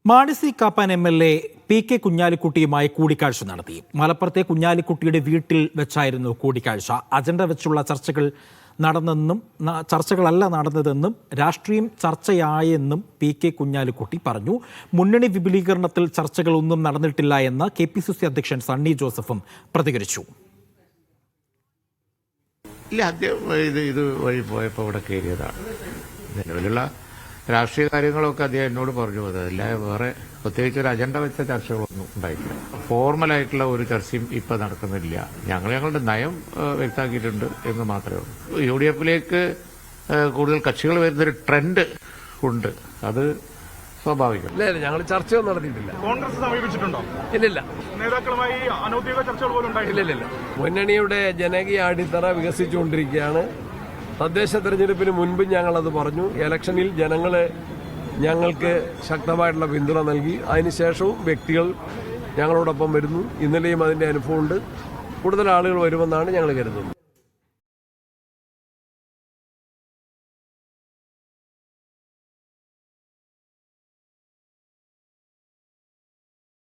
Mani C Kappan MLA. P K. കുഞ്ഞാലിക്കുട്ടിയുമായി കൂടിക്കാഴ്ച നടത്തി. മലപ്പുറത്തെ കുഞ്ഞാലിക്കുട്ടിയുടെ വീട്ടിൽ വെച്ചായിരുന്നു കൂടിക്കാഴ്ച. അജണ്ട വെച്ചുള്ള ചർച്ചകളല്ല നടന്നതെന്നും രാഷ്ട്രീയം ചർച്ചയായെന്നും പി.കെ. കുഞ്ഞാലിക്കുട്ടി പറഞ്ഞു. മുന്നണി വിപുലീകരണത്തിൽ ചർച്ചകളൊന്നും നടന്നിട്ടില്ല എന്ന് കെ.പി.സി.സി അധ്യക്ഷൻ സണ്ണി ജോസഫും പ്രതികരിച്ചു. ഇല്ല, അദ്ദേഹം ഇത് വഴി പോയപ്പോൾ ഇവിടെ കയറിയതാണ്. നിലവിലുള്ള രാഷ്ട്രീയ കാര്യങ്ങളൊക്കെ അദ്ദേഹം എന്നോട് പറഞ്ഞു പോയത്. അല്ലാതെ വേറെ പ്രത്യേകിച്ച് ഒരു അജണ്ട വെച്ച ചർച്ചകളൊന്നും ഉണ്ടായിട്ടില്ല. ഫോർമലായിട്ടുള്ള ഒരു ചർച്ചയും ഇപ്പം നടക്കുന്നില്ല. ഞങ്ങളുടെ നയം വ്യക്തമാക്കിയിട്ടുണ്ട് എന്ന് മാത്രമേ ഉള്ളൂ. UDF-ലേക്ക് കൂടുതൽ കക്ഷികൾ വരുന്നൊരു ട്രെൻഡ് ഉണ്ട്. അത് സ്വാഭാവികം. ഞങ്ങൾ ചർച്ചയൊന്നും നടത്തിയിട്ടില്ല. കോൺഗ്രസ് സമീപിച്ചിട്ടുണ്ടോ? ഇല്ലില്ല. നേതാക്കളുമായി അനൌദ്യോഗിക ചർച്ചകൾ പോലും ഉണ്ടായിട്ടില്ല. ഇല്ലില്ല. മുന്നണിയുടെ ജനകീയ അടിത്തറ വികസിച്ചുകൊണ്ടിരിക്കുകയാണ്. തദ്ദേശ തെരഞ്ഞെടുപ്പിന് മുൻപ് ഞങ്ങളത് പറഞ്ഞു. ഇലക്ഷനിൽ ജനങ്ങളെ ഞങ്ങൾക്ക് ശക്തമായിട്ടുള്ള പിന്തുണ നൽകി. അതിനുശേഷവും വ്യക്തികൾ ഞങ്ങളോടൊപ്പം വരുന്നു. ഇന്നലെയും അതിന്റെ അനുഭവമുണ്ട്. കൂടുതൽ ആളുകൾ വരുമെന്നാണ് ഞങ്ങൾ കരുതുന്നത്.